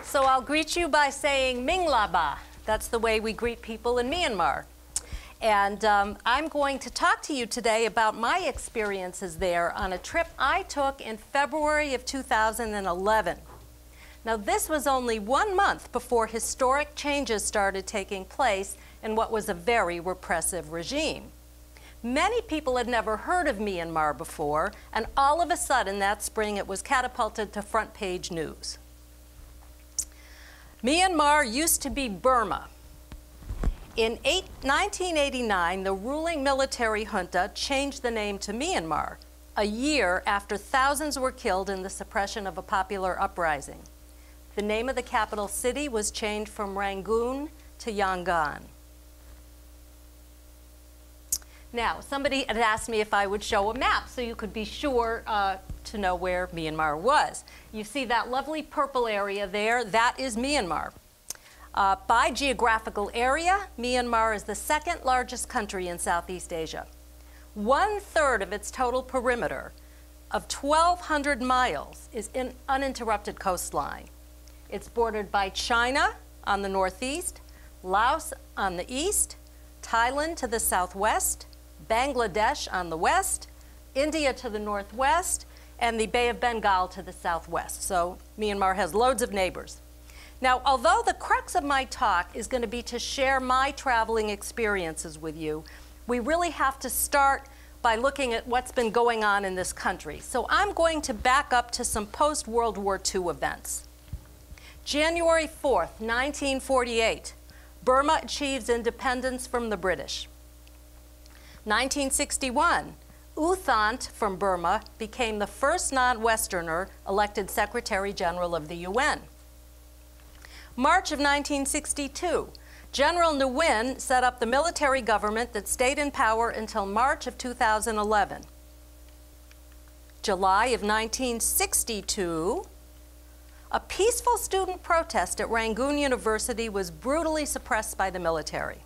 So I'll greet you by saying Minglaba. That's the way we greet people in Myanmar. And I'm going to talk to you today about my experiences there on a trip I took in February of 2011. Now, this was only 1 month before historic changes started taking place in what was a very repressive regime. Many people had never heard of Myanmar before, and all of a sudden that spring it was catapulted to front page news. Myanmar used to be Burma. In 1989, the ruling military junta changed the name to Myanmar, a year after thousands were killed in the suppression of a popular uprising. The name of the capital city was changed from Rangoon to Yangon. Now, somebody had asked me if I would show a map so you could be sure to know where Myanmar was. You see that lovely purple area there? That is Myanmar. By geographical area, Myanmar is the second largest country in Southeast Asia. 1/3 of its total perimeter of 1,200 miles is in uninterrupted coastline. It's bordered by China on the northeast, Laos on the east, Thailand to the southwest, Bangladesh on the west, India to the northwest, and the Bay of Bengal to the southwest. So Myanmar has loads of neighbors. Now, although the crux of my talk is going to be to share my traveling experiences with you, we really have to start by looking at what's been going on in this country. So I'm going to back up to some post-World War II events. January 4th, 1948, Burma achieves independence from the British. 1961, U Thant from Burma became the first non-Westerner elected Secretary General of the UN. March of 1962, General Ne Win set up the military government that stayed in power until March of 2011. July of 1962, a peaceful student protest at Rangoon University was brutally suppressed by the military.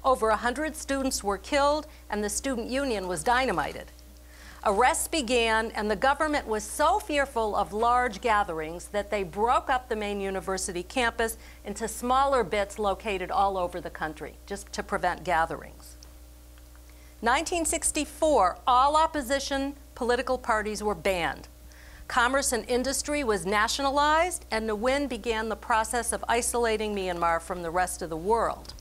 Over 100 students were killed, and the student union was dynamited. Arrests began, and the government was so fearful of large gatherings that they broke up the main university campus into smaller bits located all over the country, just to prevent gatherings. 1964, all opposition political parties were banned. Commerce and industry was nationalized, and Ne Win began the process of isolating Myanmar from the rest of the world.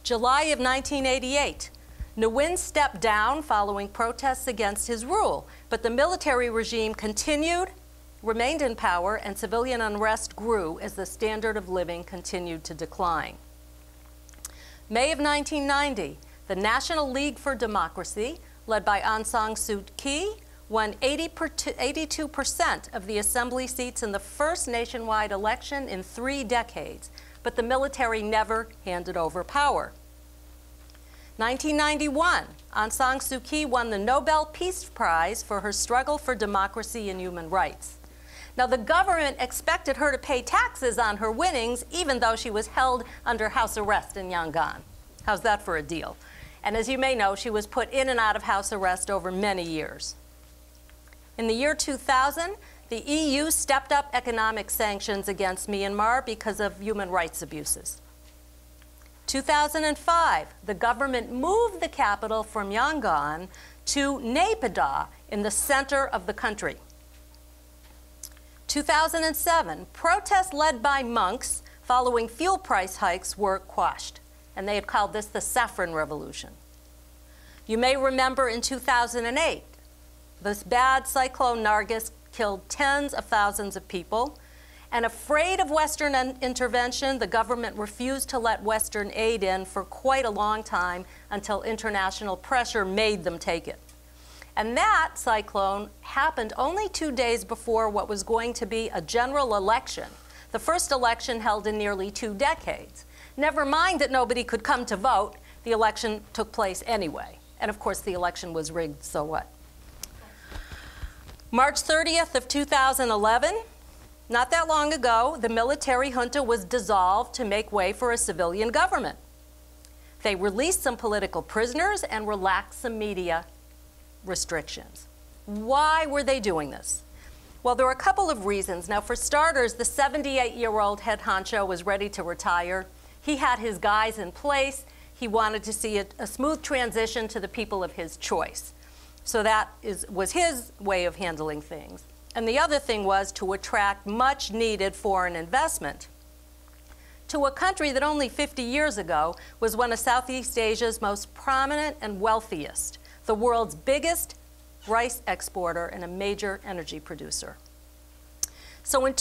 July of 1988, Ne Win stepped down following protests against his rule, but the military regime remained in power, and civilian unrest grew as the standard of living continued to decline. May of 1990, the National League for Democracy, led by Aung San Suu Kyi, won 82% of the assembly seats in the first nationwide election in 3 decades, but the military never handed over power. 1991, Aung San Suu Kyi won the Nobel Peace Prize for her struggle for democracy and human rights. Now, the government expected her to pay taxes on her winnings, even though she was held under house arrest in Yangon. How's that for a deal? And as you may know, she was put in and out of house arrest over many years. In the year 2000, the EU stepped up economic sanctions against Myanmar because of human rights abuses. 2005, the government moved the capital from Yangon to Naypyidaw in the center of the country. 2007, protests led by monks following fuel price hikes were quashed, and they had called this the Saffron Revolution. You may remember in 2008, this bad cyclone Nargis killed tens of thousands of people, and afraid of Western intervention, the government refused to let Western aid in for quite a long time until international pressure made them take it. And that cyclone happened only 2 days before what was going to be a general election, the first election held in nearly 2 decades. Never mind that nobody could come to vote, the election took place anyway. And of course, the election was rigged, so what? March 30th of 2011, not that long ago, the military junta was dissolved to make way for a civilian government. They released some political prisoners and relaxed some media restrictions. Why were they doing this? Well, there were a couple of reasons. Now, for starters, the 78-year-old head honcho was ready to retire. He had his guys in place. He wanted to see a smooth transition to the people of his choice. So that was his way of handling things. And the other thing was to attract much-needed foreign investment to a country that only 50 years ago was one of Southeast Asia's most prominent and wealthiest, the world's biggest rice exporter and a major energy producer. So in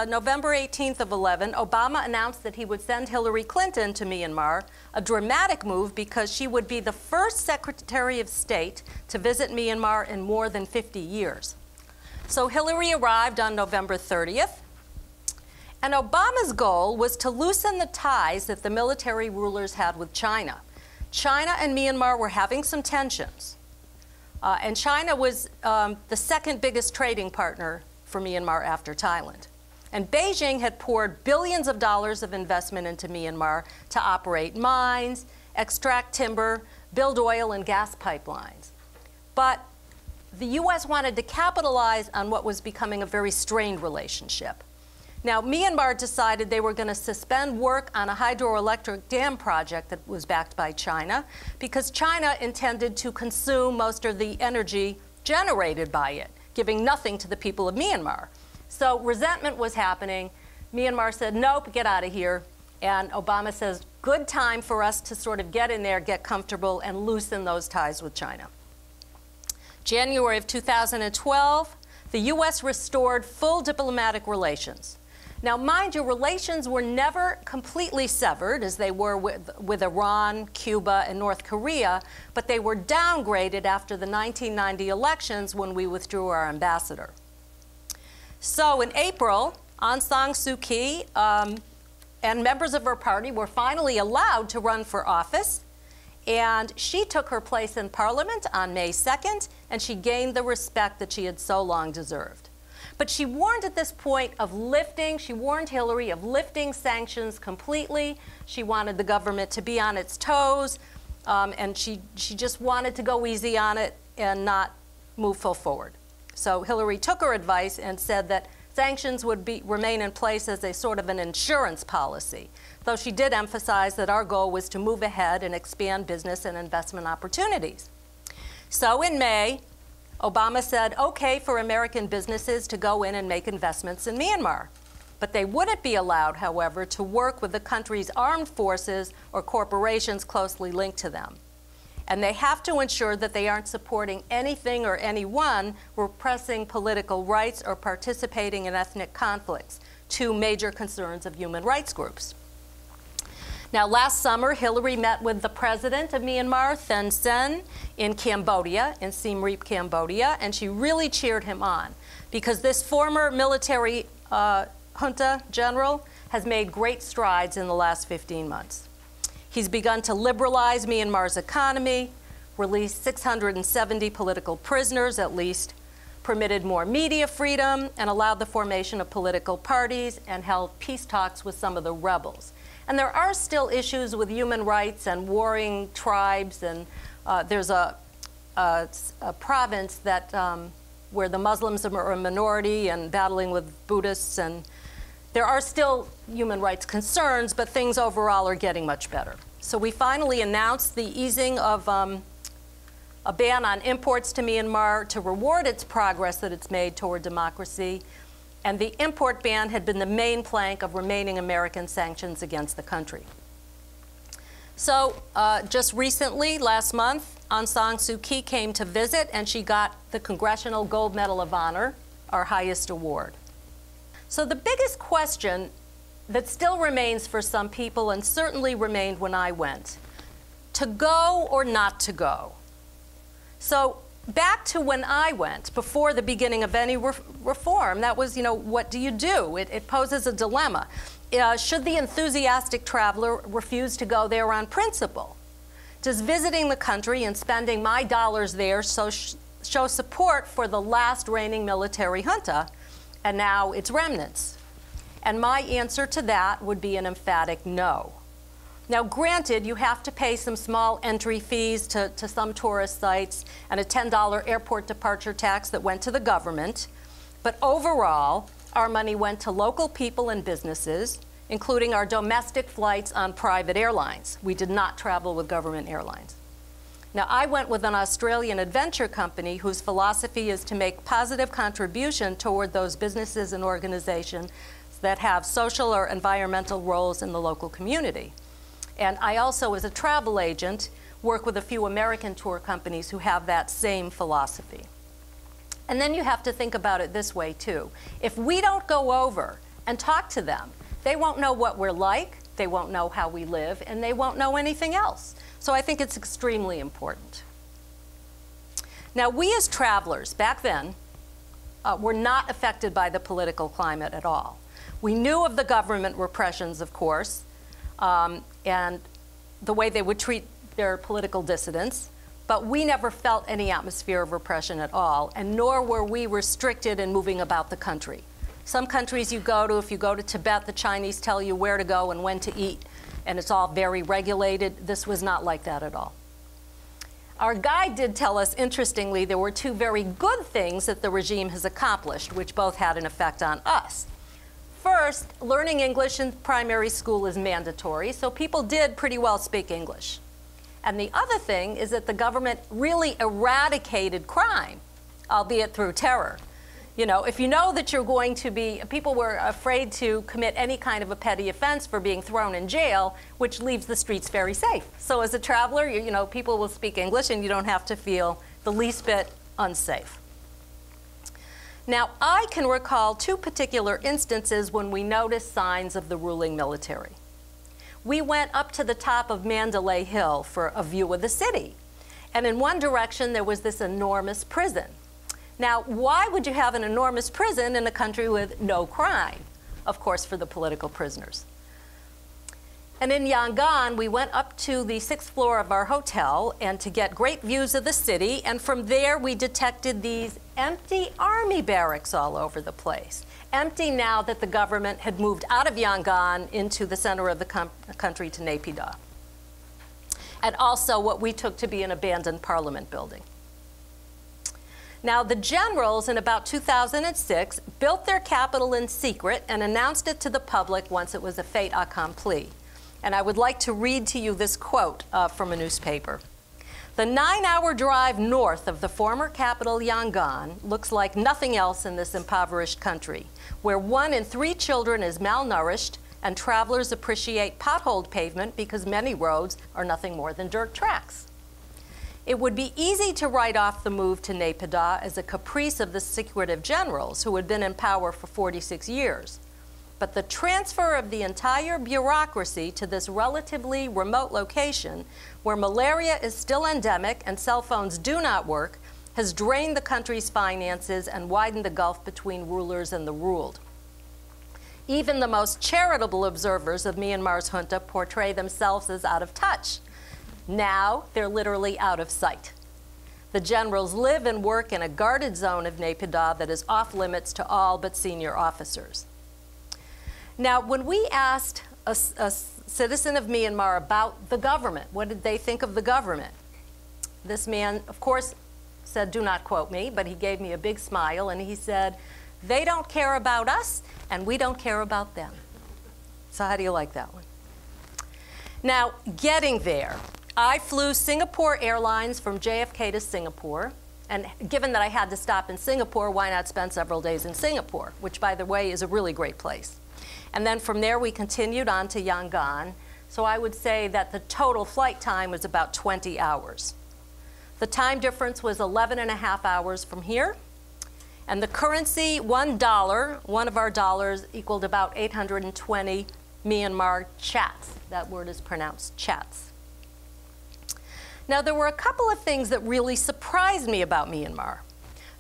November 18th of 11, Obama announced that he would send Hillary Clinton to Myanmar, a dramatic move because she would be the first Secretary of State to visit Myanmar in more than 50 years. So Hillary arrived on November 30th, and Obama's goal was to loosen the ties that the military rulers had with China. China and Myanmar were having some tensions, and China was the second biggest trading partner for Myanmar after Thailand. And Beijing had poured billions of dollars of investment into Myanmar to operate mines, extract timber, build oil and gas pipelines. But the U.S. wanted to capitalize on what was becoming a very strained relationship. Now, Myanmar decided they were going to suspend work on a hydroelectric dam project that was backed by China because China intended to consume most of the energy generated by it, giving nothing to the people of Myanmar. So resentment was happening. Myanmar said, nope, get out of here. And Obama says, good time for us to sort of get in there, get comfortable, and loosen those ties with China. January of 2012, the U.S. restored full diplomatic relations. Now, mind you, relations were never completely severed, as they were with Iran, Cuba, and North Korea, but they were downgraded after the 1990 elections when we withdrew our ambassador. So in April, Aung San Suu Kyi and members of her party were finally allowed to run for office, and she took her place in Parliament on May 2nd, and she gained the respect that she had so long deserved. But she warned at this point of lifting, she warned Hillary of lifting sanctions completely. She wanted the government to be on its toes, and she just wanted to go easy on it and not move full forward. So Hillary took her advice and said that sanctions would remain in place as a sort of an insurance policy, though she did emphasize that our goal was to move ahead and expand business and investment opportunities. So in May, Obama said, okay, for American businesses to go in and make investments in Myanmar. But they wouldn't be allowed, however, to work with the country's armed forces or corporations closely linked to them. And they have to ensure that they aren't supporting anything or anyone repressing political rights or participating in ethnic conflicts, two major concerns of human rights groups. Now, last summer, Hillary met with the president of Myanmar, Thein Sein, in Cambodia, in Siem Reap, Cambodia, and she really cheered him on because this former military junta general has made great strides in the last 15 months. He's begun to liberalize Myanmar's economy, released 670 political prisoners at least, permitted more media freedom, and allowed the formation of political parties and held peace talks with some of the rebels. And there are still issues with human rights and warring tribes, and there's a province that where the Muslims are a minority and battling with Buddhists, and there are still human rights concerns, but things overall are getting much better. So we finally announced the easing of a ban on imports to Myanmar to reward its progress that it's made toward democracy. And the import ban had been the main plank of remaining American sanctions against the country. So just recently, last month, Aung San Suu Kyi came to visit, and she got the Congressional Gold Medal of Honor, our highest award. So the biggest question that still remains for some people, and certainly remained when I went, to go or not to go. So back to when I went, before the beginning of any reform, that was, what do you do? It poses a dilemma. Should the enthusiastic traveler refuse to go there on principle? Does visiting the country and spending my dollars there show support for the last reigning military junta and now its remnants? And my answer to that would be an emphatic no. Now, granted, you have to pay some small entry fees to some tourist sites and a $10 airport departure tax that went to the government. But overall, our money went to local people and businesses, including our domestic flights on private airlines. We did not travel with government airlines. Now, I went with an Australian adventure company whose philosophy is to make positive contribution toward those businesses and organizations that have social or environmental roles in the local community. And I also, as a travel agent, work with a few American tour companies who have that same philosophy. And then you have to think about it this way, too. If we don't go over and talk to them, they won't know what we're like, they won't know how we live, and they won't know anything else. So I think it's extremely important. Now, we as travelers, back then, were not affected by the political climate at all. We knew of the government repressions, of course, and the way they would treat their political dissidents, but we never felt any atmosphere of repression at all, and nor were we restricted in moving about the country. Some countries you go to, if you go to Tibet, the Chinese tell you where to go and when to eat, and it's all very regulated. This was not like that at all. Our guide did tell us, interestingly, there were two very good things that the regime has accomplished, which both had an effect on us. First, learning English in primary school is mandatory, so people did pretty well speak English. And the other thing is that the government really eradicated crime, albeit through terror. You know, if you know that you're going to be, people were afraid to commit any kind of a petty offense for being thrown in jail, which leaves the streets very safe. So as a traveler, you know, people will speak English and you don't have to feel the least bit unsafe. Now, I can recall two particular instances when we noticed signs of the ruling military. We went up to the top of Mandalay Hill for a view of the city. And in one direction, there was this enormous prison. Now, why would you have an enormous prison in a country with no crime? Of course, for the political prisoners. And in Yangon, we went up to the 6th floor of our hotel and to get great views of the city. And from there, we detected these empty army barracks all over the place. Empty now that the government had moved out of Yangon into the center of the country to Naypyidaw. And also what we took to be an abandoned parliament building. Now, the generals in about 2006 built their capital in secret and announced it to the public once it was a fait accompli. And I would like to read to you this quote from a newspaper. The 9-hour drive north of the former capital Yangon looks like nothing else in this impoverished country, where 1 in 3 children is malnourished and travelers appreciate potholed pavement because many roads are nothing more than dirt tracks. It would be easy to write off the move to Naypyidaw as a caprice of the secretive generals who had been in power for 46 years. But the transfer of the entire bureaucracy to this relatively remote location, where malaria is still endemic and cell phones do not work, has drained the country's finances and widened the gulf between rulers and the ruled. Even the most charitable observers of Myanmar's junta portray themselves as out of touch. Now, they're literally out of sight. The generals live and work in a guarded zone of Naypyidaw that is off limits to all but senior officers. Now, when we asked a citizen of Myanmar about the government, what did they think of the government? This man, of course, said, do not quote me, but he gave me a big smile and he said, they don't care about us and we don't care about them. So how do you like that one? Now, getting there, I flew Singapore Airlines from JFK to Singapore, and given that I had to stop in Singapore, why not spend several days in Singapore, which, by the way, is a really great place. And then from there, we continued on to Yangon, so I would say that the total flight time was about 20 hours. The time difference was 11.5 hours from here, and the currency, $1, one of our dollars, equaled about 820 Myanmar chats. That word is pronounced chats. Now, there were a couple of things that really surprised me about Myanmar.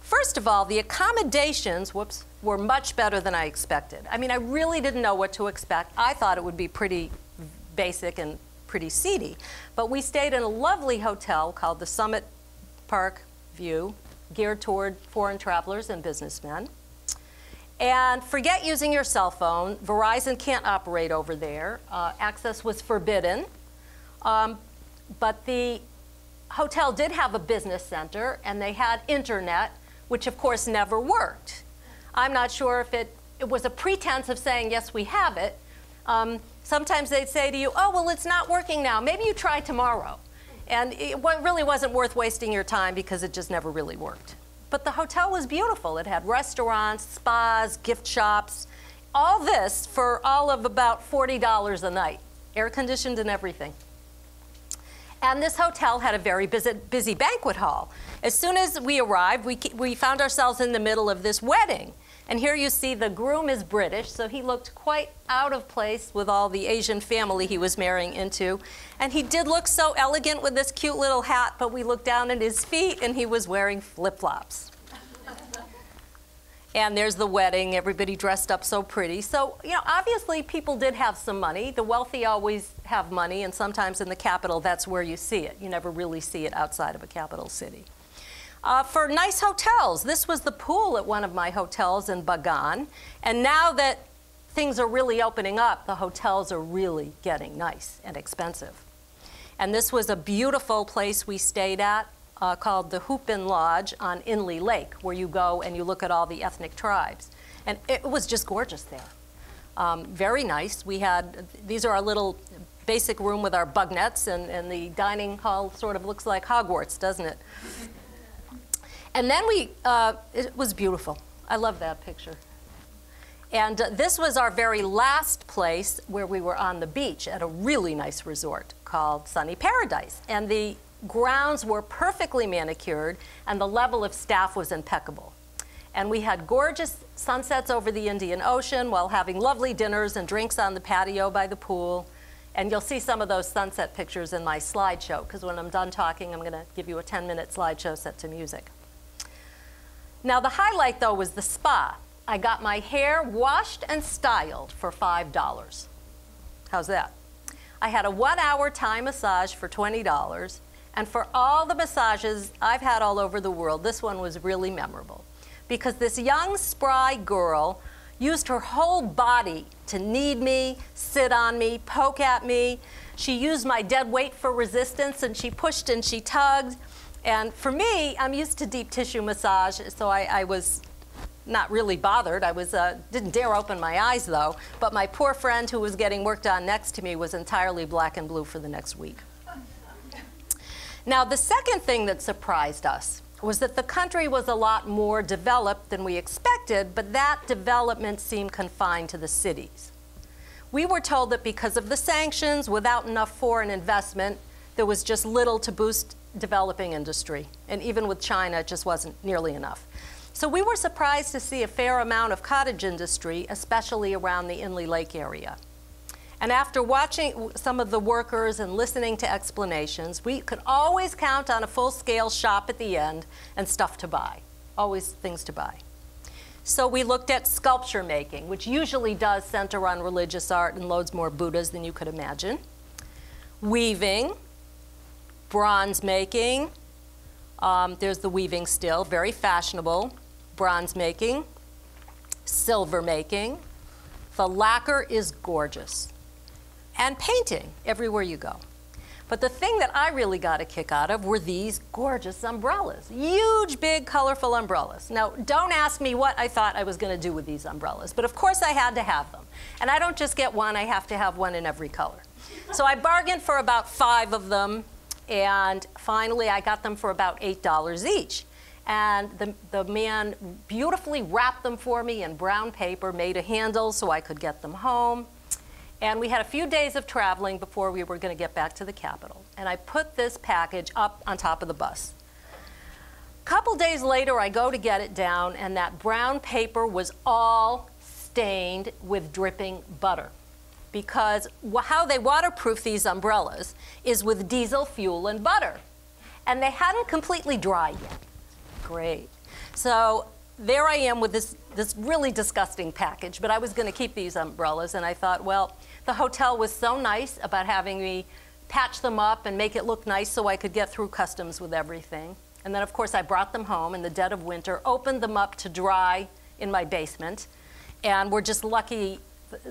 First of all, the accommodations, were much better than I expected. I mean, I really didn't know what to expect. I thought it would be pretty basic and pretty seedy. But we stayed in a lovely hotel called the Summit Park View, geared toward foreign travelers and businessmen. And forget using your cell phone. Verizon can't operate over there. Access was forbidden. But the hotel did have a business center, and they had internet, which of course never worked. I'm not sure if it was a pretense of saying, yes, we have it. Sometimes they'd say to you, oh, well, it's not working now. Maybe you try tomorrow. And it really wasn't worth wasting your time because it just never really worked. But the hotel was beautiful. It had restaurants, spas, gift shops, all this for all of about $40 a night, air conditioned and everything. And this hotel had a very busy banquet hall. As soon as we arrived, we found ourselves in the middle of this wedding. And here you see the groom is British, so he looked quite out of place with all the Asian family he was marrying into. And he did look so elegant with this cute little hat, but we looked down at his feet and he was wearing flip-flops. And there's the wedding, everybody dressed up so pretty. So, you know, obviously people did have some money. The wealthy always have money, and sometimes in the capital, that's where you see it. You never really see it outside of a capital city. For nice hotels, this was the pool at one of my hotels in Bagan. And now that things are really opening up, the hotels are really getting nice and expensive. And this was a beautiful place we stayed at called the Hupin Lodge on Inle Lake, where you go and you look at all the ethnic tribes. And it was just gorgeous there. Very nice. We had, these are our little basic room with our bug nets, and the dining hall sort of looks like Hogwarts, doesn't it? And then it was beautiful. I love that picture. And this was our very last place where we were on the beach at a really nice resort called Sunny Paradise. And the grounds were perfectly manicured, and the level of staff was impeccable. And we had gorgeous sunsets over the Indian Ocean while having lovely dinners and drinks on the patio by the pool. And you'll see some of those sunset pictures in my slideshow, because when I'm done talking, I'm going to give you a 10-minute slideshow set to music. Now, the highlight, though, was the spa. I got my hair washed and styled for $5. How's that? I had a 1-hour Thai massage for $20. And for all the massages I've had all over the world, this one was really memorable. Because this young, spry girl used her whole body to knead me, sit on me, poke at me. She used my dead weight for resistance, and she pushed and she tugged. And for me, I'm used to deep tissue massage, so I was not really bothered. I didn't dare open my eyes, though. But my poor friend who was getting worked on next to me was entirely black and blue for the next week. Now, the second thing that surprised us was that the country was a lot more developed than we expected, but that development seemed confined to the cities. We were told that because of the sanctions, without enough foreign investment, there was just little to boost developing industry. And even with China, it just wasn't nearly enough. So we were surprised to see a fair amount of cottage industry, especially around the Inle Lake area. And after watching some of the workers and listening to explanations, we could always count on a full-scale shop at the end and stuff to buy. Always things to buy. So we looked at sculpture making, which usually does center on religious art and loads more Buddhas than you could imagine. Weaving, bronze making. There's the weaving still, very fashionable. Bronze making, silver making. The lacquer is gorgeous. And painting everywhere you go. But the thing that I really got a kick out of were these gorgeous umbrellas. Huge, big, colorful umbrellas. Now, don't ask me what I thought I was going to do with these umbrellas, but of course I had to have them. And I don't just get one, I have to have one in every color. So I bargained for about 5 of them, and finally I got them for about $8 each. And the man beautifully wrapped them for me in brown paper, made a handle so I could get them home. And we had a few days of traveling before we were going to get back to the capital. And I put this package up on top of the bus. A couple days later, I go to get it down, and that brown paper was all stained with dripping butter. Because how they waterproof these umbrellas is with diesel fuel and butter. And they hadn't completely dried yet. Great. So there I am with this really disgusting package, but I was going to keep these umbrellas, and I thought, well, the hotel was so nice about having me patch them up and make it look nice so I could get through customs with everything. And then, of course, I brought them home in the dead of winter, opened them up to dry in my basement, and we're just lucky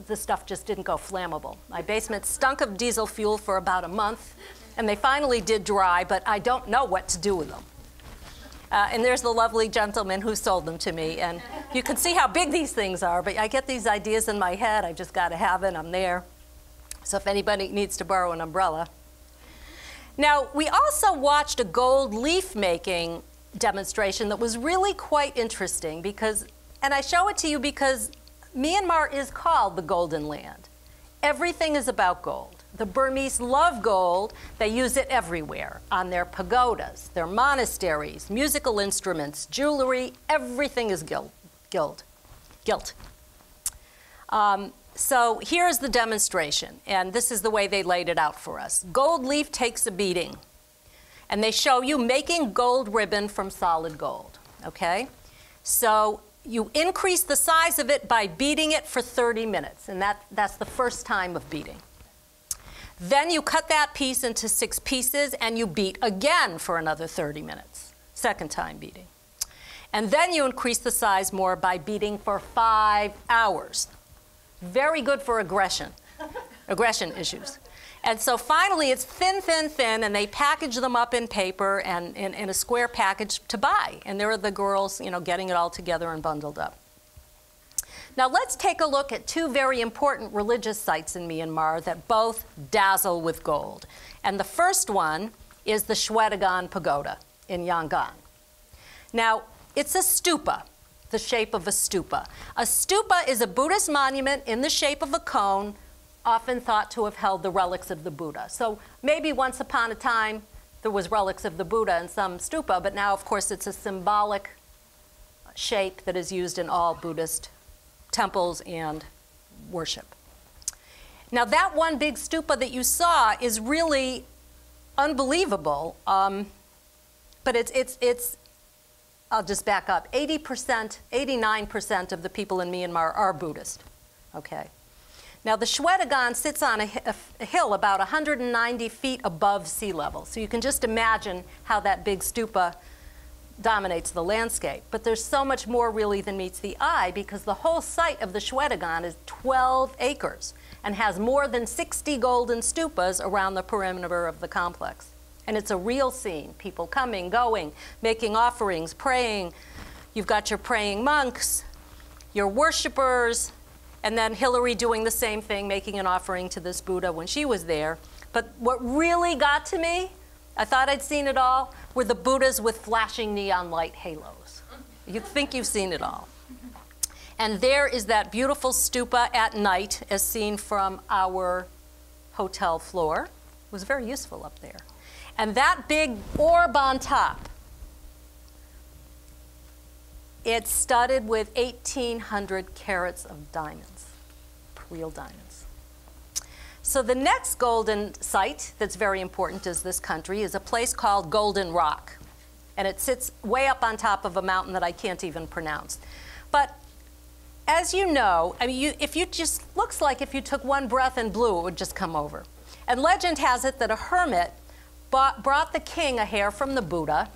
the stuff just didn't go flammable. My basement stunk of diesel fuel for about a month, and they finally did dry, but I don't know what to do with them. And there's the lovely gentleman who sold them to me. And you can see how big these things are, but I get these ideas in my head. I just got to have it. I'm there. So if anybody needs to borrow an umbrella. Now, we also watched a gold leaf making demonstration that was really quite interesting because, and I show it to you because Myanmar is called the Golden Land. Everything is about gold. The Burmese love gold. They use it everywhere, on their pagodas, their monasteries, musical instruments, jewelry, everything is gilt. So here's the demonstration, and this is the way they laid it out for us. Gold leaf takes a beating, and they show you making gold ribbon from solid gold, okay? So you increase the size of it by beating it for 30 minutes, and that's the first time of beating. Then you cut that piece into 6 pieces and you beat again for another 30 minutes, second time beating. And then you increase the size more by beating for 5 hours. Very good for aggression issues. And so finally it's thin, thin, thin, and they package them up in paper and in a square package to buy. And there are the girls, you know, getting it all together and bundled up. Now let's take a look at 2 very important religious sites in Myanmar that both dazzle with gold. And the first one is the Shwedagon Pagoda in Yangon. Now, it's a stupa, the shape of a stupa. A stupa is a Buddhist monument in the shape of a cone, often thought to have held the relics of the Buddha. So maybe once upon a time there was relics of the Buddha in some stupa, but now of course it's a symbolic shape that is used in all Buddhist temples and worship. Now that one big stupa that you saw is really unbelievable, but it's I'll just back up. 80%, 89% of the people in Myanmar are Buddhist, okay? Now the Shwedagon sits on a hill about 190 feet above sea level, so you can just imagine how that big stupa dominates the landscape. But there's so much more really than meets the eye because the whole site of the Shwedagon is 12 acres and has more than 60 golden stupas around the perimeter of the complex. And it's a real scene. People coming, going, making offerings, praying. You've got your praying monks, your worshipers, and then Hillary doing the same thing, making an offering to this Buddha when she was there. But what really got to me, I thought I'd seen it all, were the Buddhas with flashing neon light halos. You think you've seen it all. And there is that beautiful stupa at night as seen from our hotel floor. It was very useful up there. And that big orb on top, it's studded with 1,800 carats of diamonds, real diamonds. So the next golden site that's very important is this country is a place called Golden Rock. And it sits way up on top of a mountain that I can't even pronounce. But as you know, I mean, looks like if you took one breath and blew, it would just come over. And legend has it that a hermit brought the king a hair from the Buddha,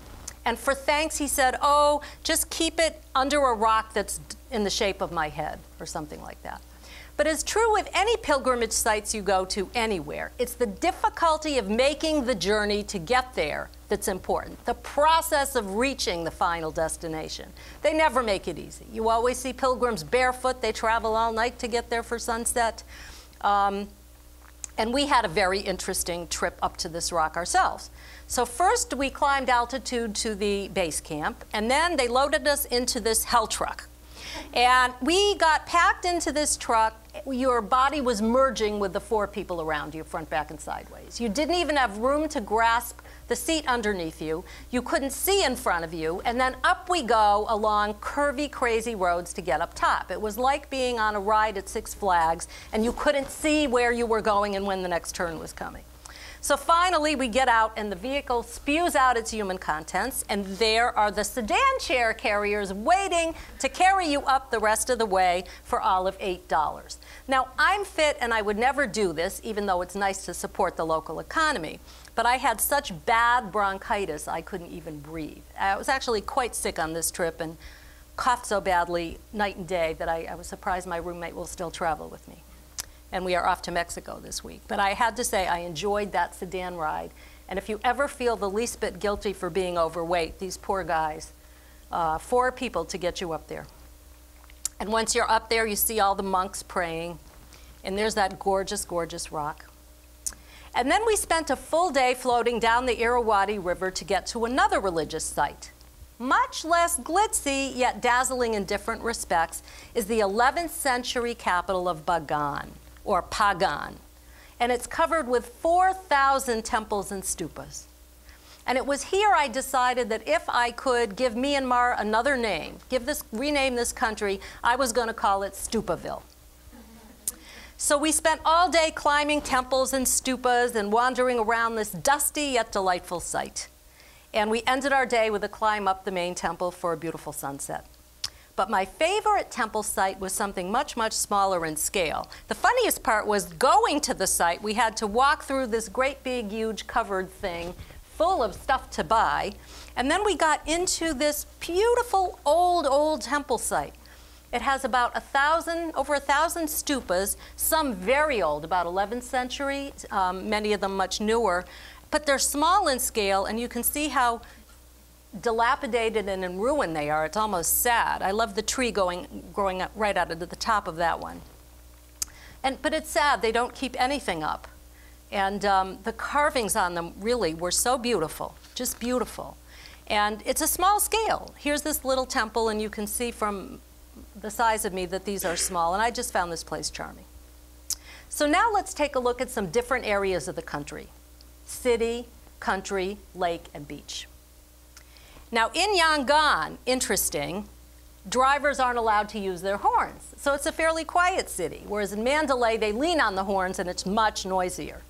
and for thanks he said, oh, just keep it under a rock that's in the shape of my head, or something like that. But as true with any pilgrimage sites you go to anywhere, it's the difficulty of making the journey to get there that's important, the process of reaching the final destination. They never make it easy. You always see pilgrims barefoot. They travel all night to get there for sunset. And we had a very interesting trip up to this rock ourselves. So first we climbed altitude to the base camp, and then they loaded us into this hell truck. And we got packed into this truck. Your body was merging with the 4 people around you, front, back, and sideways. You didn't even have room to grasp the seat underneath you. You couldn't see in front of you. And then up we go along curvy, crazy roads to get up top. It was like being on a ride at Six Flags, and you couldn't see where you were going and when the next turn was coming. So finally, we get out, and the vehicle spews out its human contents, and there are the sedan chair carriers waiting to carry you up the rest of the way for all of $8. Now, I'm fit, and I would never do this, even though it's nice to support the local economy. But I had such bad bronchitis, I couldn't even breathe. I was actually quite sick on this trip and coughed so badly night and day that I was surprised my roommate will still travel with me. And we are off to Mexico this week. But I had to say I enjoyed that sedan ride, And if you ever feel the least bit guilty for being overweight, these poor guys, 4 people to get you up there. And once you're up there, you see all the monks praying, and there's that gorgeous, gorgeous rock. And then we spent a full day floating down the Irrawaddy River to get to another religious site. Much less glitzy, yet dazzling in different respects, is the 11th century capital of Bagan, or Pagan. And it's covered with 4,000 temples and stupas. And it was here I decided that if I could give Myanmar another name, rename this country, I was going to call it Stupaville. So we spent all day climbing temples and stupas and wandering around this dusty yet delightful site. And we ended our day with a climb up the main temple for a beautiful sunset. But my favorite temple site was something much, much smaller in scale. The funniest part was going to the site. We had to walk through this great big, huge covered thing full of stuff to buy. And then we got into this beautiful old temple site. It has about over 1,000 stupas, some very old, about 11th century, many of them much newer. But they're small in scale, and you can see how dilapidated and in ruin they are. It's almost sad. I love the tree growing up right out of the top of that one. But it's sad. They don't keep anything up. And the carvings on them really were so beautiful, just beautiful. And it's a small scale. Here's this little temple, and you can see from the size of me that these are small. And I just found this place charming. So now let's take a look at some different areas of the country: city, country, lake, and beach. Now in Yangon, interesting, drivers aren't allowed to use their horns. So it's a fairly quiet city, whereas in Mandalay, they lean on the horns and it's much noisier.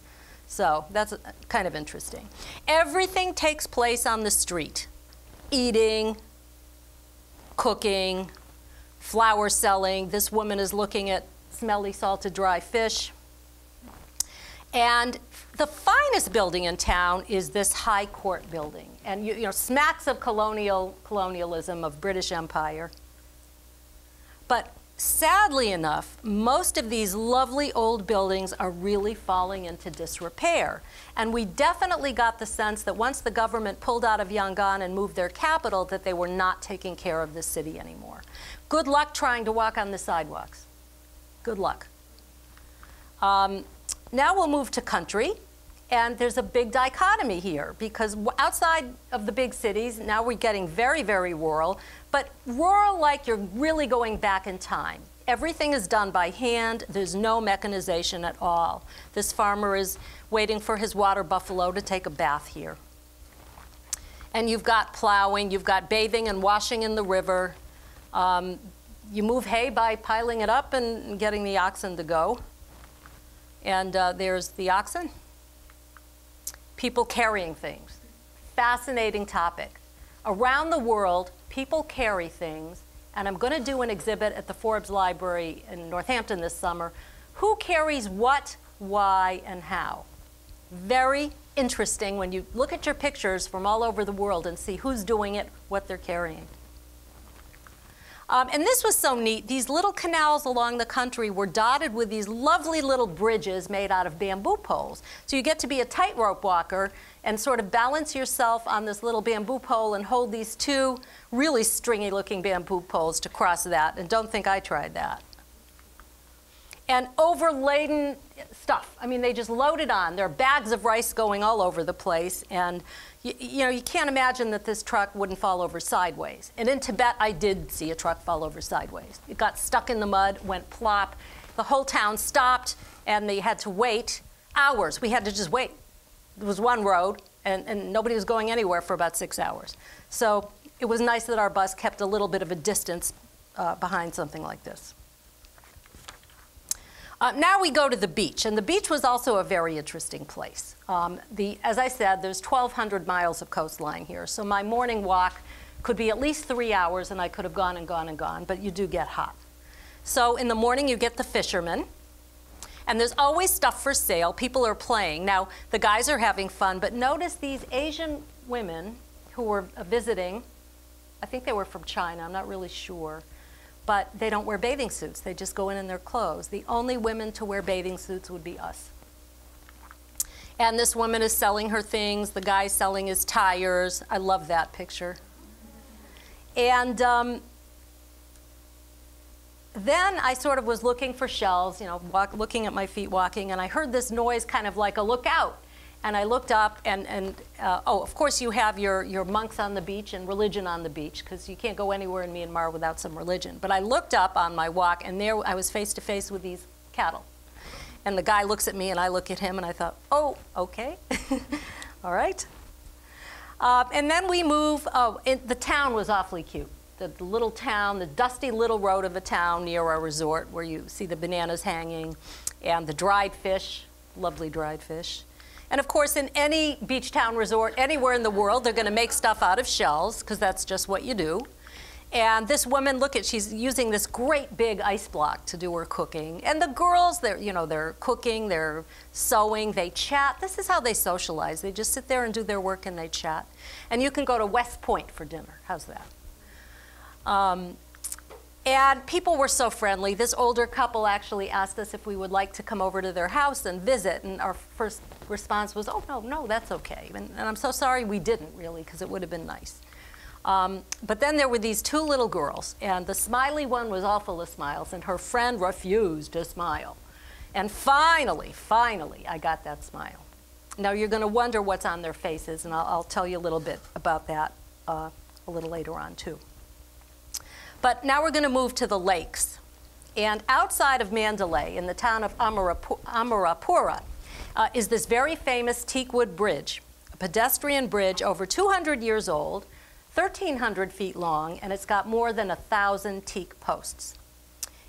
So that's kind of interesting. Everything takes place on the street: eating, cooking, flower selling. This woman is looking at smelly salted dry fish. And the finest building in town is this High Court building. And you know, smacks of colonialism, of British Empire. But sadly enough, most of these lovely old buildings are really falling into disrepair. And we definitely got the sense that once the government pulled out of Yangon and moved their capital, that they were not taking care of the city anymore. Good luck trying to walk on the sidewalks. Good luck. Now we'll move to country. And there's a big dichotomy here, because outside of the big cities, now we're getting very, very rural, but rural like you're really going back in time. Everything is done by hand. There's no mechanization at all. This farmer is waiting for his water buffalo to take a bath here. And you've got plowing, you've got bathing and washing in the river. You move hay by piling it up and getting the oxen to go. And there's the oxen. People carrying things. Fascinating topic. Around the world, people carry things, and I'm going to do an exhibit at the Forbes Library in Northampton this summer. Who carries what, why, and how? Very interesting when you look at your pictures from all over the world and see who's doing it, what they're carrying. And this was so neat. These little canals along the country were dotted with these lovely little bridges made out of bamboo poles. So you get to be a tightrope walker and sort of balance yourself on this little bamboo pole and hold these 2 really stringy-looking bamboo poles to cross that. And don't think I tried that. And overladen stuff. I mean, they just loaded on. There are bags of rice going all over the place. And you know, you can't imagine that this truck wouldn't fall over sideways. And in Tibet, I did see a truck fall over sideways. It got stuck in the mud, went plop. The whole town stopped, and they had to wait hours. We had to just wait. There was one road, and nobody was going anywhere for about 6 hours. So it was nice that our bus kept a little bit of a distance behind something like this. Now we go to the beach, and the beach was also a very interesting place. As I said, there's 1,200 miles of coastline here, so my morning walk could be at least 3 hours, and I could have gone and gone and gone, but you do get hot. So in the morning, you get the fishermen, and there's always stuff for sale. People are playing. Now, the guys are having fun, but notice these Asian women who were visiting. I think they were from China, I'm not really sure. But they don't wear bathing suits. They just go in their clothes. The only women to wear bathing suits would be us. And this woman is selling her things. The guy's selling his tires. I love that picture. And then I sort of was looking for shells, you know, looking at my feet walking, and I heard this noise kind of like a lookout. And I looked up, and oh, of course you have your monks on the beach and religion on the beach, because you can't go anywhere in Myanmar without some religion. But I looked up on my walk, and there I was face to face with these cattle. And the guy looks at me, and I look at him, and I thought, oh, okay, all right. And then we move, the town was awfully cute. The little town, the dusty little road of a town near our resort where you see the bananas hanging and the dried fish, lovely dried fish. And of course, in any beach town resort anywhere in the world, they're going to make stuff out of shells because that's just what you do. And this woman, look at, she's using this great big ice block to do her cooking. And the girls, they're cooking, they're sewing, they chat. This is how they socialize. They just sit there and do their work and they chat. And you can go to West Point for dinner. How's that? And people were so friendly. This older couple actually asked us if we would like to come over to their house and visit. And our first response was, oh, no, that's okay. And I'm so sorry we didn't, really, because it would have been nice. But then there were these two little girls, and the smiley one was all full of smiles, and her friend refused to smile. And finally, I got that smile. Now, you're going to wonder what's on their faces, and I'll tell you a little bit about that a little later on, too. But now we're going to move to the lakes. And outside of Mandalay, in the town of Myapora, is this very famous teakwood bridge, a pedestrian bridge over 200 years old, 1,300 feet long, and it's got more than 1,000 teak posts.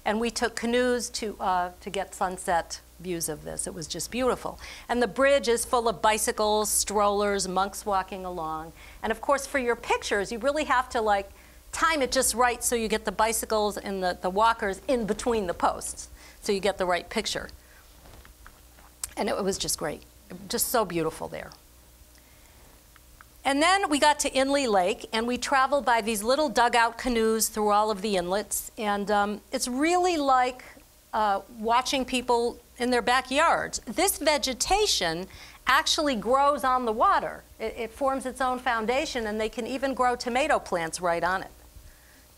And we took canoes to get sunset views of this. It was just beautiful. And the bridge is full of bicycles, strollers, monks walking along. And of course, for your pictures, you really have to like time it just right so you get the bicycles and the walkers in between the posts, so you get the right picture. And it was just great. Just so beautiful there. And then we got to Inle Lake, and we traveled by these little dugout canoes through all of the inlets. And it's really like watching people in their backyards. This vegetation actually grows on the water. It forms its own foundation, and they can even grow tomato plants right on it.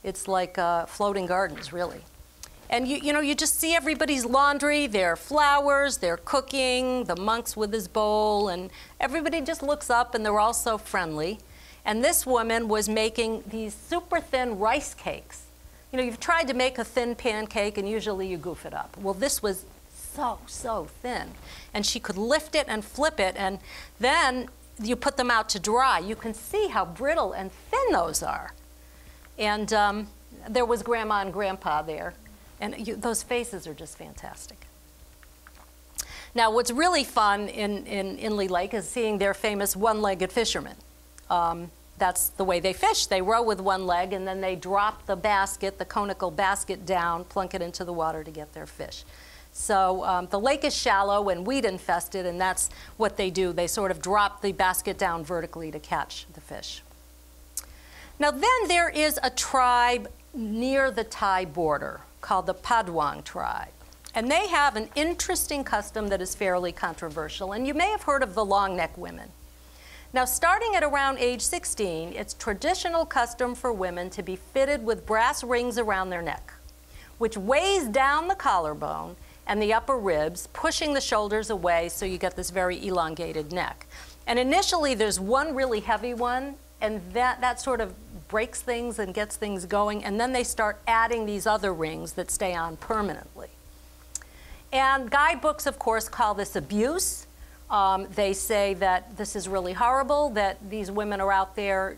It's like floating gardens, really. And you just see everybody's laundry, their flowers, their cooking, the monks with his bowl, and everybody just looks up, and they're all so friendly. And this woman was making these super thin rice cakes. You know, you've tried to make a thin pancake, and usually you goof it up. Well, this was so thin. And she could lift it and flip it, and then you put them out to dry. You can see how brittle and thin those are. And there was Grandma and Grandpa there. And those faces are just fantastic. Now, what's really fun in Inle Lake is seeing their famous one-legged fisherman. That's the way they fish. They row with one leg, and then they drop the basket, the conical basket down, plunk it into the water to get their fish. So the lake is shallow and weed infested, and that's what they do. They sort of drop the basket down vertically to catch the fish. Now, then there is a tribe near the Thai border called the Padwang tribe. And they have an interesting custom that is fairly controversial. And you may have heard of the long neck women. Now, starting at around age 16, it's traditional custom for women to be fitted with brass rings around their neck, which weighs down the collarbone and the upper ribs, pushing the shoulders away so you get this very elongated neck. And initially, there's one really heavy one, and that sort of breaks things and gets things going, and then they start adding these other rings that stay on permanently. And guidebooks, of course, call this abuse. They say that this is really horrible, that these women are out there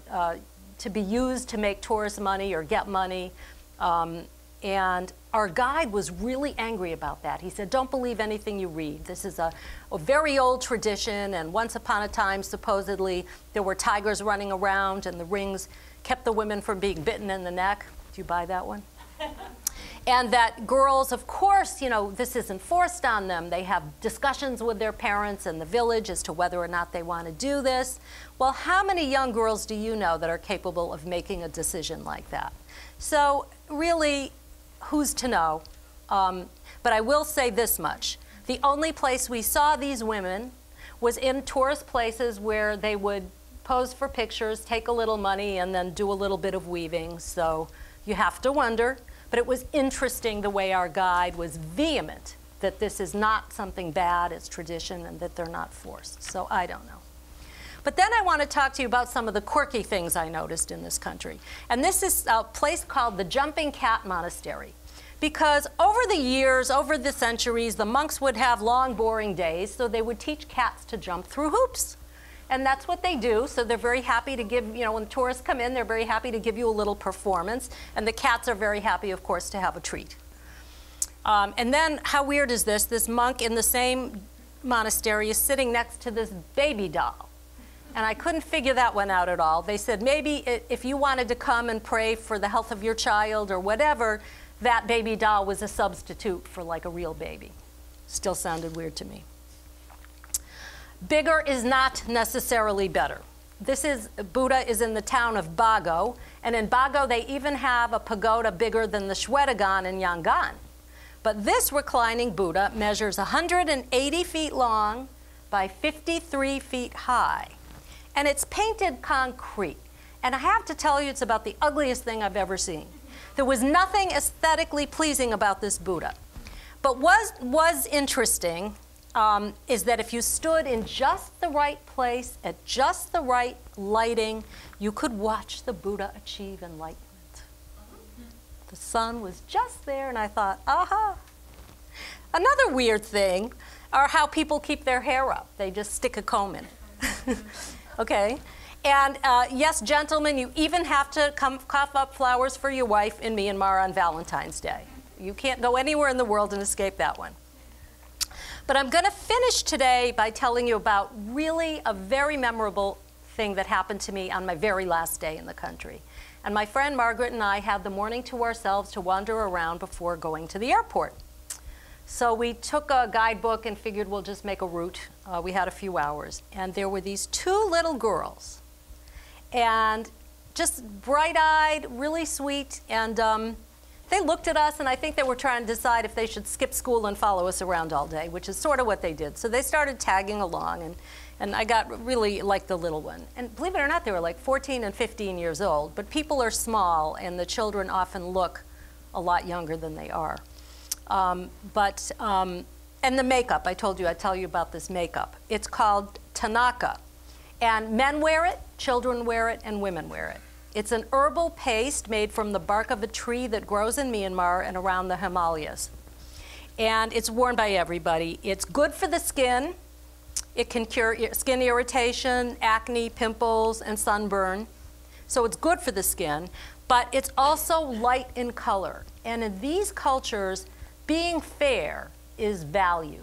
to be used to make tourist money or get money. And our guide was really angry about that. He said, don't believe anything you read. This is a very old tradition, and once upon a time, supposedly, there were tigers running around, and the rings kept the women from being bitten in the neck. Do you buy that one? And that girls, of course, this isn't forced on them. They have discussions with their parents and the village as to whether or not they want to do this. Well, how many young girls do you know that are capable of making a decision like that? So really, who's to know? But I will say this much. The only place we saw these women was in tourist places where they would pose for pictures, take a little money, and then do a little bit of weaving. So you have to wonder. But it was interesting the way our guide was vehement that this is not something bad, it's tradition, and that they're not forced. So I don't know. But then I want to talk to you about some of the quirky things I noticed in this country. And this is a place called the Jumping Cat Monastery. Because over the years, over the centuries, the monks would have long, boring days, so they would teach cats to jump through hoops. And that's what they do, so they're very happy to give, when tourists come in, they're very happy to give you a little performance. And the cats are very happy, of course, to have a treat. And then, how weird is this? This monk in the same monastery is sitting next to this baby doll. And I couldn't figure that one out at all. They said maybe if you wanted to come and pray for the health of your child or whatever, that baby doll was a substitute for like a real baby. Still sounded weird to me. Bigger is not necessarily better. Buddha is in the town of Bago, and in Bago they even have a pagoda bigger than the Shwedagon in Yangon. But this reclining Buddha measures 180 feet long by 53 feet high, and it's painted concrete. And I have to tell you, it's about the ugliest thing I've ever seen. There was nothing aesthetically pleasing about this Buddha. But what was interesting is that if you stood in just the right place, at just the right lighting, you could watch the Buddha achieve enlightenment. The sun was just there, and I thought, aha. Another weird thing are how people keep their hair up. They just stick a comb in. Okay? And yes, gentlemen, you even have to cough up flowers for your wife in Myanmar on Valentine's Day. You can't go anywhere in the world and escape that one. But I'm going to finish today by telling you about really a very memorable thing that happened to me on my very last day in the country. And my friend Margaret and I had the morning to ourselves to wander around before going to the airport. So we took a guidebook and figured we'll just make a route. We had a few hours. And there were these two little girls. And just bright-eyed, really sweet. And they looked at us, and I think they were trying to decide if they should skip school and follow us around all day, which is sort of what they did. So they started tagging along, and I got really like the little one. And believe it or not, they were like 14 and 15 years old. But people are small, and the children often look a lot younger than they are. And the makeup, I told you, I'd tell you about this makeup. It's called Tanaka. And men wear it, children wear it, and women wear it. It's an herbal paste made from the bark of a tree that grows in Myanmar and around the Himalayas. And it's worn by everybody. It's good for the skin. It can cure skin irritation, acne, pimples, and sunburn. So it's good for the skin, but it's also light in color. And in these cultures, being fair is valued.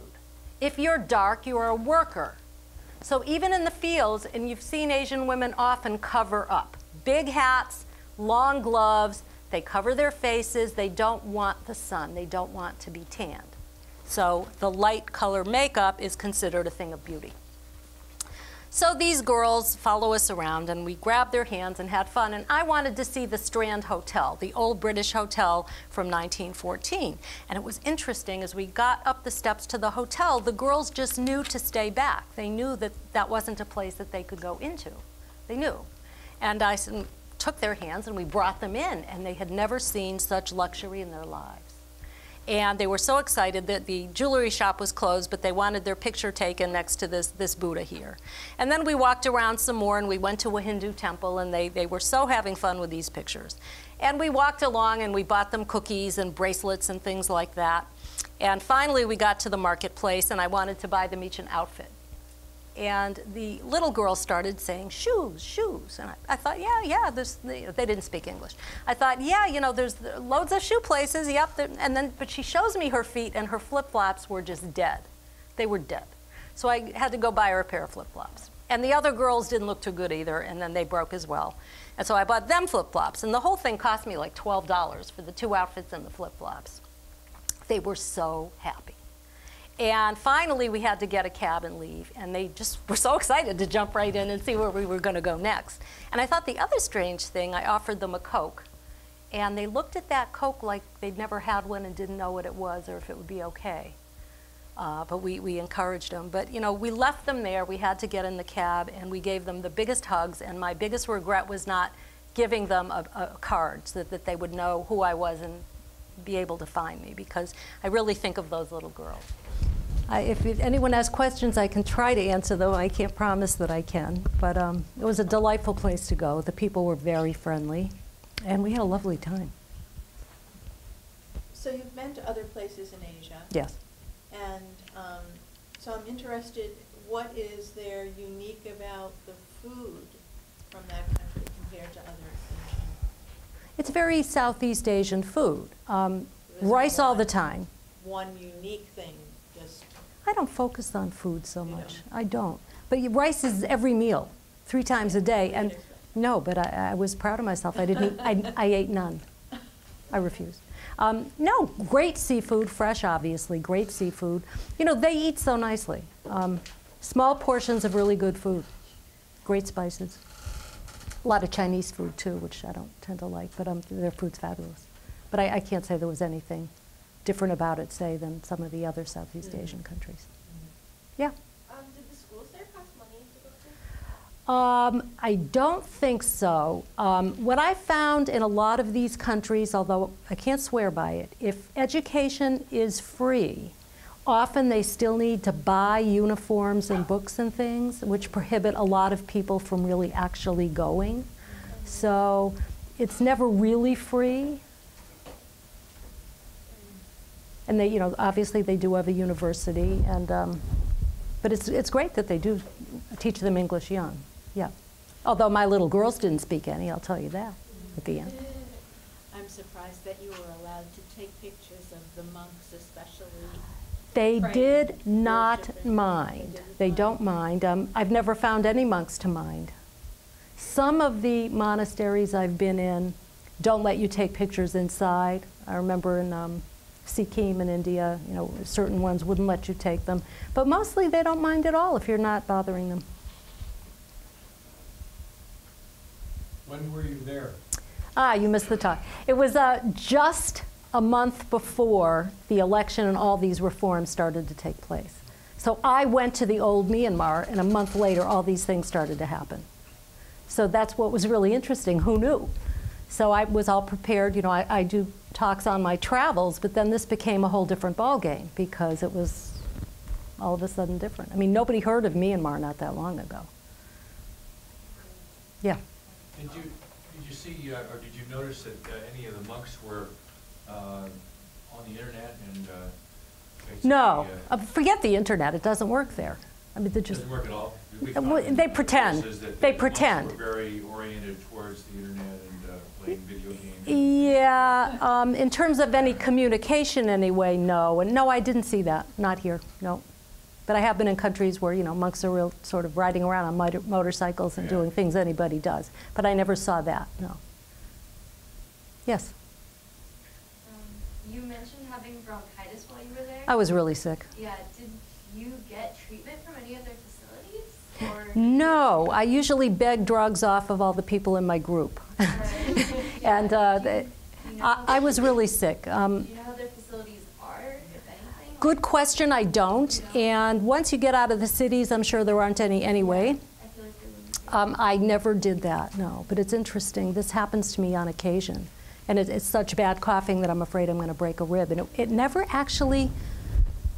If you're dark, you are a worker. So even in the fields, and you've seen Asian women often cover up. Big hats, long gloves, they cover their faces, they don't want the sun, they don't want to be tanned. So the light color makeup is considered a thing of beauty. So these girls follow us around, and we grabbed their hands and had fun, and I wanted to see the Strand Hotel, the old British hotel from 1914. And it was interesting, as we got up the steps to the hotel, the girls just knew to stay back. They knew that that wasn't a place that they could go into. They knew. And I took their hands and we brought them in, and they had never seen such luxury in their lives. And they were so excited that the jewelry shop was closed, but they wanted their picture taken next to this Buddha here. And then we walked around some more, and we went to a Hindu temple, and they were so having fun with these pictures. And we walked along, and we bought them cookies and bracelets and things like that. And finally, we got to the marketplace, and I wanted to buy them each an outfit. And the little girl started saying, shoes, shoes. And I thought, yeah, they didn't speak English. I thought, yeah, there's loads of shoe places, yep. But she shows me her feet, and her flip-flops were just dead. They were dead. So I had to go buy her a pair of flip-flops. And the other girls didn't look too good either, and then they broke as well. And so I bought them flip-flops, and the whole thing cost me like $12 for the two outfits and the flip-flops. They were so happy. And finally, we had to get a cab and leave. And they just were so excited to jump right in and see where we were going to go next. And I thought the other strange thing, I offered them a Coke. And they looked at that Coke like they'd never had one and didn't know what it was or if it would be okay. But we encouraged them. But you know, we left them there. We had to get in the cab, and we gave them the biggest hugs. And my biggest regret was not giving them a card so that they would know who I was and be able to find me, because I really think of those little girls. If anyone has questions, I can try to answer them. I can't promise that I can. But it was a delightful place to go. The people were very friendly, and we had a lovely time. So you've been to other places in Asia. Yes. And so I'm interested, what is there unique about the food from that country compared to other Asian? It's very Southeast Asian food. Rice all the time. One unique thing, just... I don't focus on food so much. I don't. But rice is every meal, 3 times a day. And no, but I was proud of myself. I didn't eat, I ate none. I refused. No, great seafood, fresh obviously, great seafood. You know, they eat so nicely. Small portions of really good food, great spices. A lot of Chinese food too, which I don't tend to like, but their food's fabulous. But I can't say there was anything different about it, say, than some of the other Southeast Asian countries. Yeah? Did the schools there cost money to go to? I don't think so. What I found in a lot of these countries, although I can't swear by it, if education is free, often they still need to buy uniforms and books and things, which prohibit a lot of people from really actually going. So it's never really free. And they, you know, obviously they do have a university, and but it's great that they do teach them English young. Yeah. Although my little girls didn't speak any, I'll tell you that at the end. I'm surprised that you were allowed to take pictures of the monks, especially. They did not mind. They don't mind. I've never found any monks to mind. Some of the monasteries I've been in don't let you take pictures inside. I remember in Sikkim in India, you know, certain ones wouldn't let you take them. But mostly they don't mind at all if you're not bothering them. When were you there? You missed the talk. It was just a month before the election and all these reforms started to take place. So I went to the old Myanmar, and a month later all these things started to happen. So that's what was really interesting. Who knew? So I was all prepared. You know, I do talks on my travels, but then this became a whole different ballgame because it was all of a sudden different. I mean, nobody heard of Myanmar not that long ago. Yeah. Did you see, or did you notice that any of the monks were on the internet and basically, no, forget the internet. It doesn't work there. I mean, they just doesn't work at all. they pretend. They pretend. Monks were very oriented towards the internet and playing video games. Yeah, in terms of any communication anyway, no. And no, I didn't see that. Not here, no. But I have been in countries where, you know, monks are real sort of riding around on motorcycles and doing things anybody does. But I never saw that, no. Yes? You mentioned having bronchitis while you were there. I was really sick. Yeah, did you get treatment from any other facilities? Or No, I usually beg drugs off of all the people in my group. And I was really sick. Do you know how their facilities are, if anything? Good question, I don't. And once you get out of the cities, I'm sure there aren't any anyway. I feel like there wouldn't be. I never did that, no. But it's interesting. This happens to me on occasion. And it's such bad coughing that I'm afraid I'm going to break a rib. And it never actually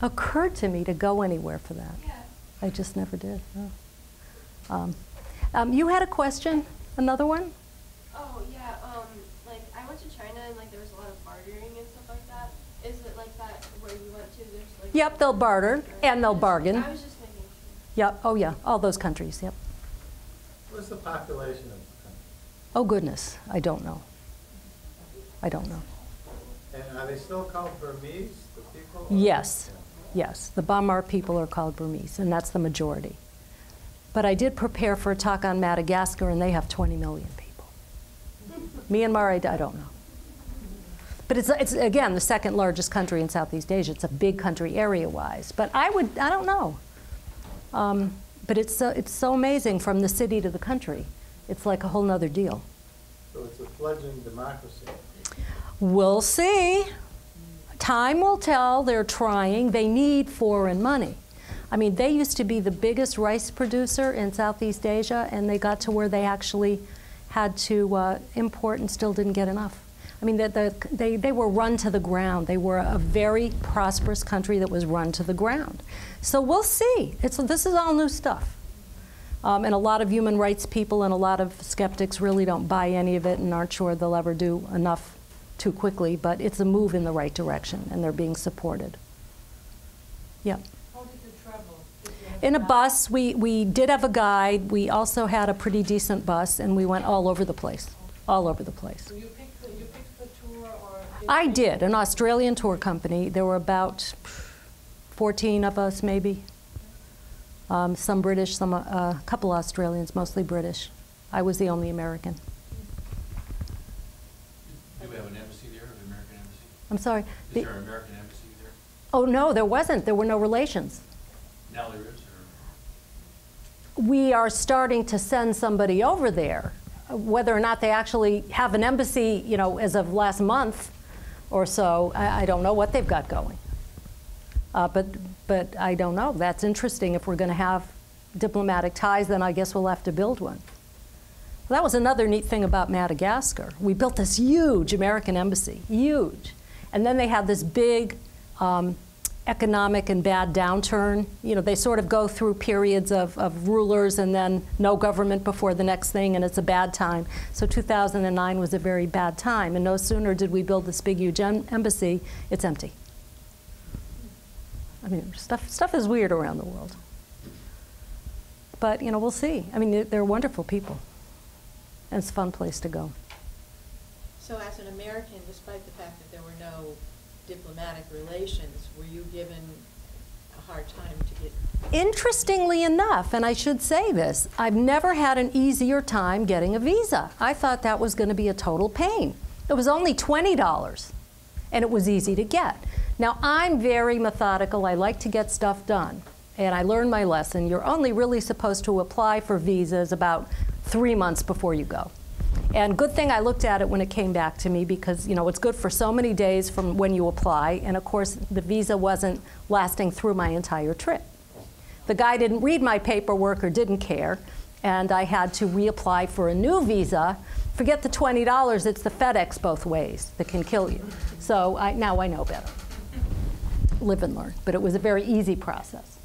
occurred to me to go anywhere for that. Yeah. I just never did. No. You had a question? Another one? Oh, yeah. Like, I went to China and, like, there was a lot of bartering and stuff like that. Is it like that where you went to? There's, like, Yep, they'll barter and they'll bargain. I was just thinking. Yep, oh yeah, all those countries, yep. What's the population of the country? Oh goodness, I don't know. I don't know. And are they still called Burmese, the people? Yes, yes. The Bamar people are called Burmese, and that's the majority. But I did prepare for a talk on Madagascar, and they have 20 million people. Myanmar, I don't know. But it's again, the second largest country in Southeast Asia. It's a big country area-wise. But I don't know. But it's so amazing from the city to the country. It's like a whole nother deal. So it's a fledgling democracy. We'll see. Time will tell. They're trying. They need foreign money. I mean, they used to be the biggest rice producer in Southeast Asia, and they got to where they actually had to import and still didn't get enough. I mean, they were run to the ground. They were a very prosperous country that was run to the ground. So we'll see. This is all new stuff. And a lot of human rights people and a lot of skeptics really don't buy any of it and aren't sure they'll ever do enough too quickly, but it's a move in the right direction, and they're being supported. Yeah. How did you travel? Did you have In a guide? bus, we did have a guide. We also had a pretty decent bus, and we went all over the place, all over the place. So you picked the tour, or I did, an Australian tour company. There were about 14 of us, maybe. Some British, a couple Australians, mostly British. I was the only American. Do we have an embassy there, an American embassy? I'm sorry. Is The- there an American embassy there? Oh, no, there wasn't. There were no relations. Now there is, or? We are starting to send somebody over there. Whether or not they actually have an embassy, you know, as of last month or so, I don't know what they've got going. But I don't know. That's interesting. If we're going to have diplomatic ties, then I guess we'll have to build one. Well, that was another neat thing about Madagascar. We built this huge American embassy, huge. And then they had this big economic and bad downturn. You know, they sort of go through periods of rulers and then no government before the next thing, and it's a bad time. So 2009 was a very bad time. And no sooner did we build this big, huge embassy, it's empty. I mean, stuff is weird around the world. But, you know, we'll see. I mean, they're wonderful people. And it's a fun place to go. So as an American, despite the fact that there were no diplomatic relations, were you given a hard time to get? Interestingly enough, and I should say this, I've never had an easier time getting a visa. I thought that was going to be a total pain. It was only $20, and it was easy to get. Now, I'm very methodical. I like to get stuff done. And I learned my lesson. You're only really supposed to apply for visas about 3 months before you go. And good thing I looked at it when it came back to me, because, you know, it's good for so many days from when you apply. And of course, the visa wasn't lasting through my entire trip. The guy didn't read my paperwork or didn't care. And I had to reapply for a new visa. Forget the $20, it's the FedEx both ways that can kill you. So now I know better. Live and learn. But it was a very easy process.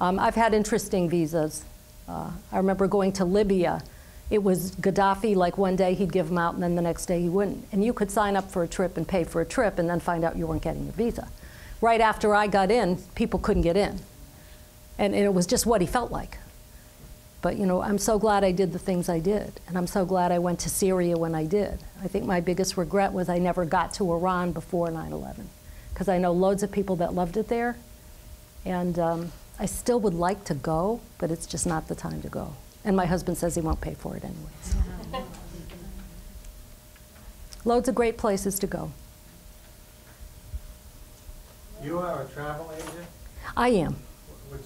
I've had interesting visas. I remember going to Libya. It was Gaddafi, like one day he'd give them out and then the next day he wouldn't. And you could sign up for a trip and pay for a trip and then find out you weren't getting your visa. Right after I got in, people couldn't get in. And it was just what he felt like. But, you know, I'm so glad I did the things I did. And I'm so glad I went to Syria when I did. I think my biggest regret was I never got to Iran before 9/11. Because I know loads of people that loved it there. And I still would like to go, but it's just not the time to go. And my husband says he won't pay for it anyway. So. Loads of great places to go. You are a travel agent? I am. Which,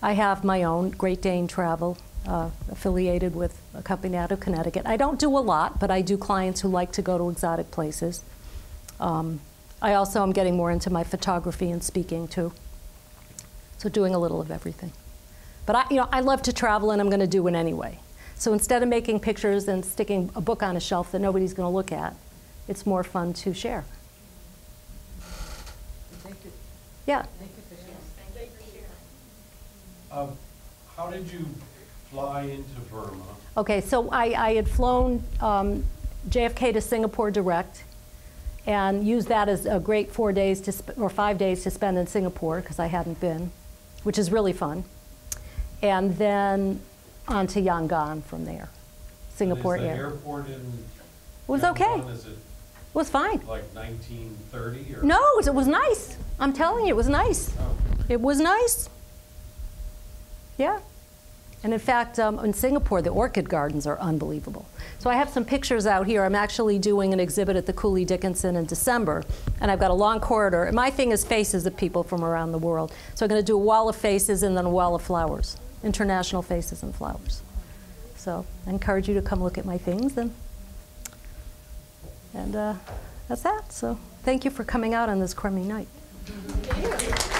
I have my own Great Dane Travel, affiliated with a company out of Connecticut. I don't do a lot, but I do clients who like to go to exotic places. I also am getting more into my photography and speaking too. So doing a little of everything. But I love to travel, and I'm going to do it anyway. So instead of making pictures and sticking a book on a shelf that nobody's going to look at, it's more fun to share. Thank you. Yeah. Thank you for sharing. How did you fly into Burma? Okay, so I had flown JFK to Singapore direct, and used that as a great 4 days or 5 days to spend in Singapore, because I hadn't been, which is really fun. And then on to Yangon from there, Singapore And is the Air. airport in It was okay. Yangon, is it It was fine. like 1930 or? No, it was nice. I'm telling you, it was nice. Oh. It was nice. Yeah. And in fact, in Singapore, the orchid gardens are unbelievable. So I have some pictures out here. I'm actually doing an exhibit at the Cooley Dickinson in December, and I've got a long corridor. And my thing is faces of people from around the world. So I'm going to do a wall of faces and then a wall of flowers, international faces and flowers. So I encourage you to come look at my things and that's that. So thank you for coming out on this crummy night. Thank you.